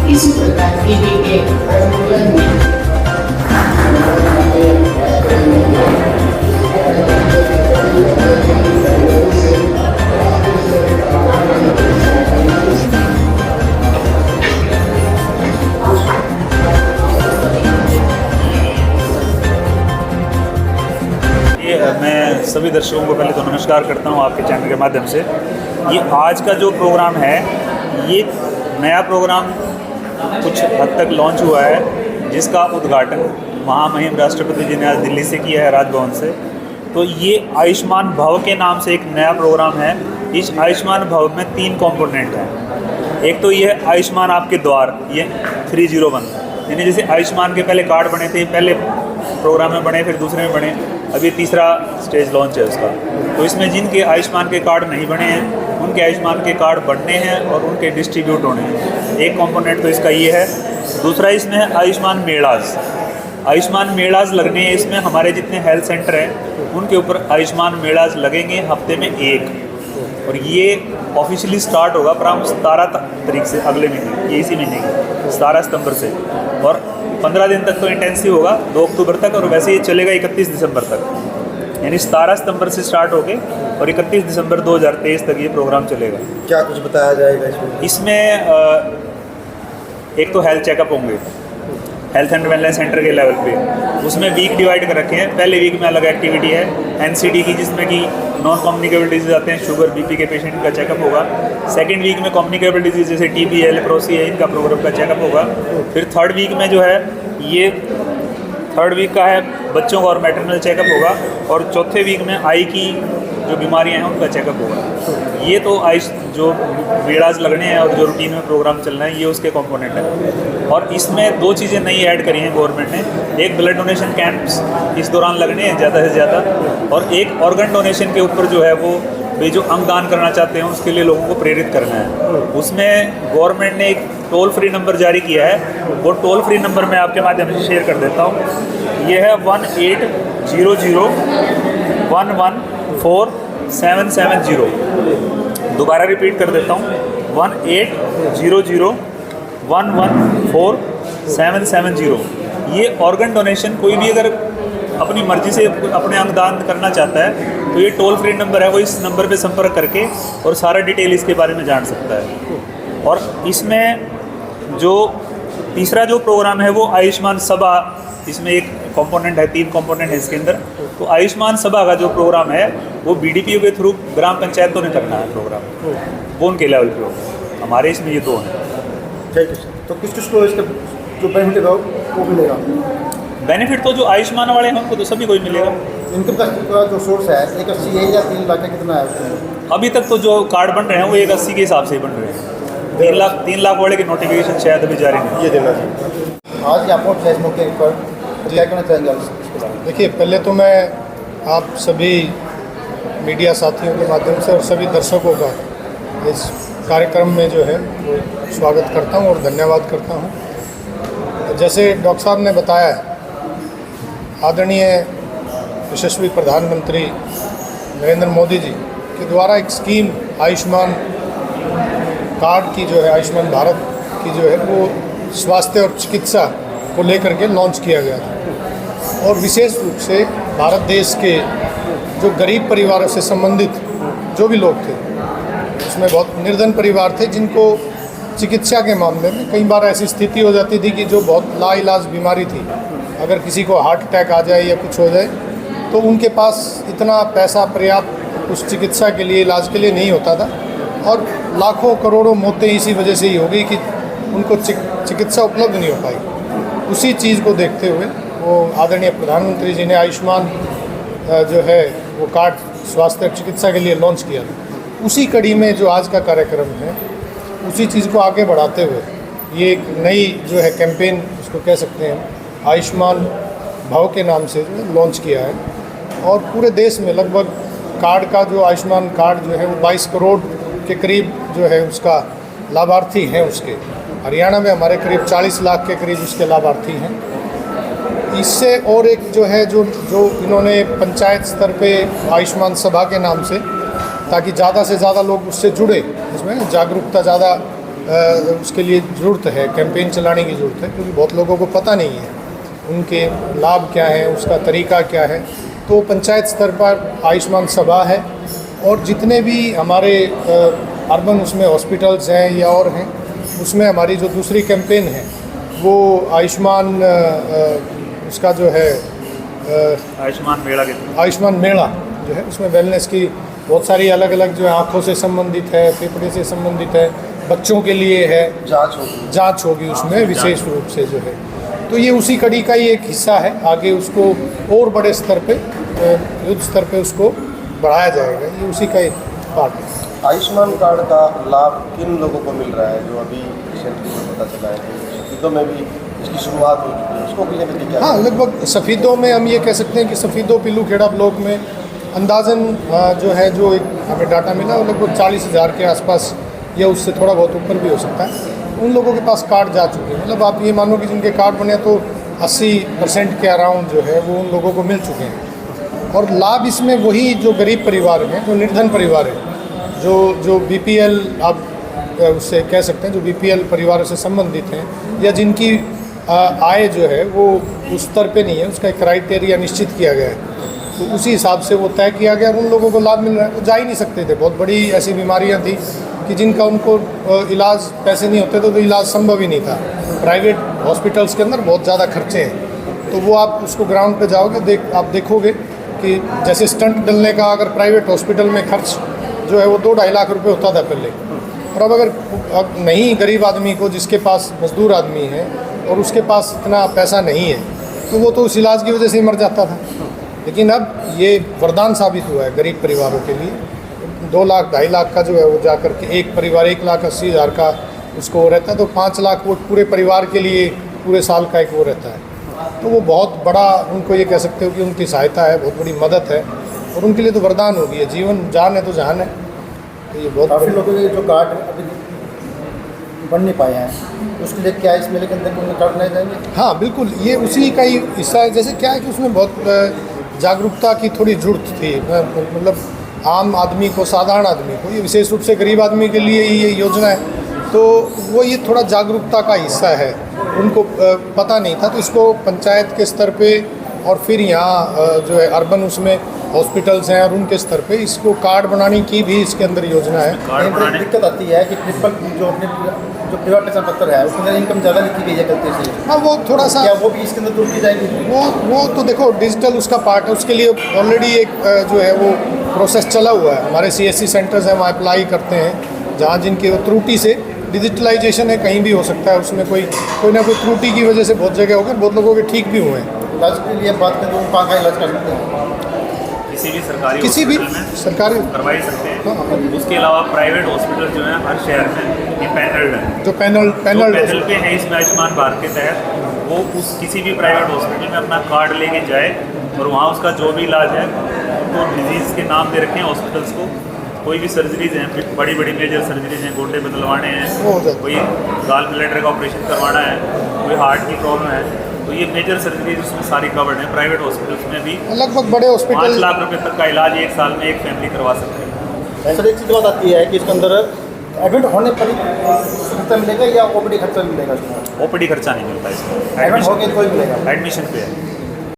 इसी प्रकार टीवी के उन्मूलन में मैं सभी दर्शकों को पहले तो नमस्कार करता हूं आपके चैनल के माध्यम से। ये आज का जो प्रोग्राम है, ये नया प्रोग्राम कुछ हद तक लॉन्च हुआ है, जिसका उद्घाटन महामहिम राष्ट्रपति जी ने आज दिल्ली से किया है, राजभवन से। तो ये आयुष्मान भव के नाम से एक नया प्रोग्राम है। इस आयुष्मान भव में 3 कंपोनेंट हैं। एक तो ये आयुष्मान आपके द्वार, ये 301, यानी जैसे आयुष्मान के पहले कार्ड बने थे, पहले प्रोग्राम में बने, फिर दूसरे में बने, अभी तीसरा स्टेज लॉन्च है उसका। तो इसमें जिनके आयुष्मान के कार्ड नहीं बने हैं, उनके आयुष्मान के कार्ड बनने हैं और उनके डिस्ट्रीब्यूट होने हैं। एक कंपोनेंट तो इसका ये है। दूसरा इसमें है आयुष्मान मेलाज। आयुष्मान मेलाज लगने हैं इसमें। हमारे जितने हेल्थ सेंटर हैं उनके ऊपर आयुष्मान मेलाज लगेंगे हफ्ते में 1, और ये ऑफिशियली स्टार्ट होगा प्रारंभ 17 तारीख से, अगले महीने, ये इसी महीने की 17 सितंबर से, और 15 दिन तक तो इंटेंसिव होगा, 2 अक्टूबर तक, और वैसे ये चलेगा 31 दिसंबर तक। यानी 17 सितंबर से स्टार्ट होके और 31 दिसंबर 2023 तक ये प्रोग्राम चलेगा। क्या कुछ बताया जाएगा इसमें? इसमें एक तो हेल्थ चेकअप होंगे हेल्थ एंड वेलनेस सेंटर के लेवल पे। उसमें वीक डिवाइड कर रखे हैं। पहले वीक में अलग एक्टिविटी है एनसीडी की, जिसमें कि नॉन कम्युनिकेबल डिजीज आते हैं, शुगर बीपी के पेशेंट का चेकअप होगा। सेकंड वीक में कम्युनिकेबल डिजीज जैसे टीबी है, लेप्रोसी है, इनका प्रोग्राम का चेकअप होगा। फिर थर्ड वीक में जो है, ये थर्ड वीक का है बच्चों का और मैटरनल चेकअप होगा, और चौथे वीक में आई की जो बीमारियां हैं उनका चेकअप होगा। ये तो जो मेलाज लगने हैं और जो रूटीन में प्रोग्राम चलना है, ये उसके कंपोनेंट हैं। और इसमें 2 चीज़ें नई ऐड करी हैं गवर्नमेंट ने। एक ब्लड डोनेशन कैंप्स इस दौरान लगने हैं ज़्यादा से ज़्यादा, और एक ऑर्गन डोनेशन के ऊपर जो है वो वे जो अंग दान करना चाहते हैं उसके लिए लोगों को प्रेरित करना है। उसमें गवर्नमेंट ने एक टोल फ्री नंबर जारी किया है। वो टोल फ्री नंबर मैं आपके माध्यम से शेयर कर देता हूँ। ये है 1800-114-770। दोबारा रिपीट कर देता हूँ, 1800-114-770। ये ऑर्गन डोनेशन, कोई भी अगर अपनी मर्जी से अपने अंग दान करना चाहता है तो ये टोल फ्री नंबर है, वो इस नंबर पे संपर्क करके और सारा डिटेल इसके बारे में जान सकता है। और इसमें जो तीसरा जो प्रोग्राम है वो आयुष्मान सभा, इसमें एक कंपोनेंट है, 3 कंपोनेंट है इसके अंदर। तो आयुष्मान सभा का जो प्रोग्राम है वो बीडीपीओ के थ्रू ग्राम पंचायतों ने करना है प्रोग्राम, वो उनके लेवल पे होगा। हमारे इसमें ये 2 हैं। ठीक है। तो किस को इसका जो बेनिफिट होगा वो मिलेगा? बेनिफिट तो जो आयुष्मान वाले हैं उनको तो सभी को ही मिलेगा। इनकम का जो सोर्स है 180 है या 3 लाख का कितना है उसमें? अभी तक तो जो कार्ड बन रहे हैं वो 180 के हिसाब से ही बन रहे हैं। 3 लाख वाले की नोटिफिकेशन शायद अभी जारी नहीं। ये देना चाहिए। आज आप पहुँचे इस मौके पर, तो क्या कहना चाहेंगे आप इसके बारे में? देखिए, पहले तो मैं आप सभी मीडिया साथियों के माध्यम से और सभी दर्शकों का इस कार्यक्रम में जो है वो स्वागत करता हूं और धन्यवाद करता हूं। जैसे डॉक्टर साहब ने बताया, आदरणीय यशस्वी प्रधानमंत्री नरेंद्र मोदी जी के द्वारा एक स्कीम आयुष्मान कार्ड की जो है, आयुष्मान भारत की जो है वो स्वास्थ्य और चिकित्सा को लेकर के लॉन्च किया गया था। और विशेष रूप से भारत देश के जो गरीब परिवारों से संबंधित जो भी लोग थे, उसमें बहुत निर्धन परिवार थे जिनको चिकित्सा के मामले में कई बार ऐसी स्थिति हो जाती थी कि जो बहुत लाइलाज बीमारी थी, अगर किसी को हार्ट अटैक आ जाए या कुछ हो जाए तो उनके पास इतना पैसा पर्याप्त उस चिकित्सा के लिए, इलाज के लिए नहीं होता था, और लाखों करोड़ों मौतें इसी वजह से ही हो गई कि उनको चिकित्सा उपलब्ध नहीं हो पाई। उसी चीज़ को देखते हुए वो आदरणीय प्रधानमंत्री जी ने आयुष्मान जो है वो कार्ड स्वास्थ्य और चिकित्सा के लिए लॉन्च किया था। उसी कड़ी में जो आज का कार्यक्रम है, उसी चीज़ को आगे बढ़ाते हुए ये एक नई जो है कैंपेन उसको कह सकते हैं, आयुष्मान भव के नाम से जो है लॉन्च किया है। और पूरे देश में लगभग कार्ड का जो आयुष्मान कार्ड जो है वो 22 करोड़ के करीब जो है उसका लाभार्थी हैं उसके। हरियाणा में हमारे करीब 40 लाख के करीब उसके लाभार्थी हैं। इससे और एक जो है जो इन्होंने पंचायत स्तर पे आयुष्मान सभा के नाम से, ताकि ज़्यादा से ज़्यादा लोग उससे जुड़े, इसमें जागरूकता ज़्यादा उसके लिए ज़रूरत है, कैंपेन चलाने की ज़रूरत है, क्योंकि बहुत लोगों को पता नहीं है उनके लाभ क्या है, उसका तरीका क्या है। तो पंचायत स्तर पर आयुष्मान सभा है और जितने भी हमारे अर्बन उसमें हॉस्पिटल्स हैं या और हैं, उसमें हमारी जो दूसरी कैंपेन है वो आयुष्मान उसका जो है आयुष्मान मेला जो है, उसमें वेलनेस की बहुत सारी अलग अलग जो है आँखों से संबंधित है, फेफड़े से संबंधित है, बच्चों के लिए है, जांच होगी उसमें विशेष रूप से जो है। तो ये उसी कड़ी का ही एक हिस्सा है। आगे उसको और बड़े स्तर पे, युद्ध स्तर पे उसको बढ़ाया जाएगा, ये उसी का एक पार्ट है। आयुष्मान कार्ड का लाभ किन लोगों को मिल रहा है, जो अभी रिसेंटली पता चला है कि सफीदों में भी इसकी शुरुआत हो चुकी है, उसको भी लेकर क्या? हाँ, लगभग सफीदों में हम ये कह सकते हैं कि सफीदों पिल्लूखेड़ा ब्लॉक में अंदाजन जो है, जो एक हमें डाटा मिला वो लगभग 40,000 के आसपास या उससे थोड़ा बहुत ऊपर भी हो सकता है, उन लोगों के पास कार्ड जा चुके हैं। मतलब आप ये मानो कि जिनके कार्ड बने तो 80% के अराउंड जो है वो उन लोगों को मिल चुके हैं। और लाभ इसमें वही जो गरीब परिवार हैं, जो निर्धन परिवार हैं, जो BPL आप उससे कह सकते हैं, जो BPL परिवारों से संबंधित हैं या जिनकी आय जो है वो उस स्तर पे नहीं है, उसका एक क्राइटेरिया निश्चित किया गया है, तो उसी हिसाब से वो तय किया गया। उन लोगों को लाभ मिल रहा है, वो जा ही नहीं सकते थे। बहुत बड़ी ऐसी बीमारियां थी कि जिनका उनको इलाज, पैसे नहीं होते तो इलाज संभव ही नहीं था। प्राइवेट हॉस्पिटल्स के अंदर बहुत ज़्यादा खर्चे हैं, तो वो आप उसको ग्राउंड पे जाओगे आप देखोगे कि जैसे स्टंट डलने का अगर प्राइवेट हॉस्पिटल में खर्च जो है वो 2-2.5 लाख रुपये होता था पहले, और अब नहीं, गरीब आदमी को, जिसके पास मजदूर आदमी है और उसके पास इतना पैसा नहीं है, तो वो तो उस इलाज की वजह से ही मर जाता था। लेकिन अब ये वरदान साबित हुआ है गरीब परिवारों के लिए। 2 लाख 2.5 लाख का जो है वो जा कर के एक परिवार 1,80,000 का उसको वो रहता है, तो 5 लाख वो पूरे परिवार के लिए पूरे साल का एक वो रहता है। तो वो बहुत बड़ा, उनको ये कह सकते हो कि उनकी सहायता है, बहुत बड़ी मदद है, और उनके लिए तो वरदान होगी है। जीवन जान है तो जहान है। तो ये बहुत काफ़ी लोगों के जो कार्ड अभी बन नहीं पाए हैं, उसके लिए क्या इस मेले के अंदर कोई कार्ड बनाए जाएंगे? हाँ बिल्कुल, ये उसी का ही हिस्सा है। जैसे क्या है कि उसमें बहुत जागरूकता की थोड़ी ज़रूरत थी, मतलब आम आदमी को, साधारण आदमी को, ये विशेष रूप से गरीब आदमी के लिए ये योजना है, तो वो ये थोड़ा जागरूकता का हिस्सा है। उनको पता नहीं था, तो इसको पंचायत के स्तर पे और फिर यहाँ जो है अर्बन उसमें हॉस्पिटल्स हैं और उनके स्तर पे इसको कार्ड बनाने की भी इसके अंदर योजना है। कहीं पर दिक्कत आती है कि ट्रिपल जो परिवार पहचान पत्र है उसके अंदर इनकम ज़्यादा लिखी गई है गलती से। हाँ, वो थोड़ा सा, क्या वो भी इसके अंदर दूर की जाएगी? वो तो देखो डिजिटल उसका पार्ट है, उसके लिए ऑलरेडी एक जो है वो प्रोसेस चला हुआ है। हमारे CSC सेंटर्स हैं, वहाँ अप्लाई करते हैं, जहाँ जिनकी त्रुटि से डिजिटलाइजेशन है, कहीं भी हो सकता है, उसमें कोई ना कोई त्रुटि की वजह से बहुत जगह हो गए, बहुत लोगों के ठीक भी हुए हैं। इलाज के लिए बात करें तो कहाँ का इलाज कर सकते हैं? किसी भी सरकारी करवा ही सकते हैं। उसके अलावा प्राइवेट हॉस्पिटल जो है हर शहर में ये पैनल्ड है, जो पैनल पे है इसमें आयुष्मान भारत के तहत, वो उस किसी भी प्राइवेट हॉस्पिटल में अपना कार्ड लेके जाए और वहाँ उसका जो भी इलाज है, उनको डिजीज़ के नाम दे रखे हैं हॉस्पिटल्स को। कोई भी सर्जरीज हैं, बड़ी मेजर सर्जरीज हैं, गोड्डे बदलवाने हैं, कोई गाल ब्लैडर का ऑपरेशन करवाना है, कोई हार्ट की प्रॉब्लम है, तो ये मेजर सर्जरीज उसमें सारी कवर्ड हैं। प्राइवेट हॉस्पिटल्स में भी लगभग बड़े हॉस्पिटल 5 लाख रुपए तक का इलाज एक साल में एक फैमिली करवा सकते हैं। सर, एक चीज़ बात आती है कि इसके अंदर एडमिट होने पर खर्चा मिलेगा या OPD खर्चा मिलेगा? OPD खर्चा नहीं मिलता इसमें, एडमिट होंगे तो ही मिलेगा। एडमिशन पे है।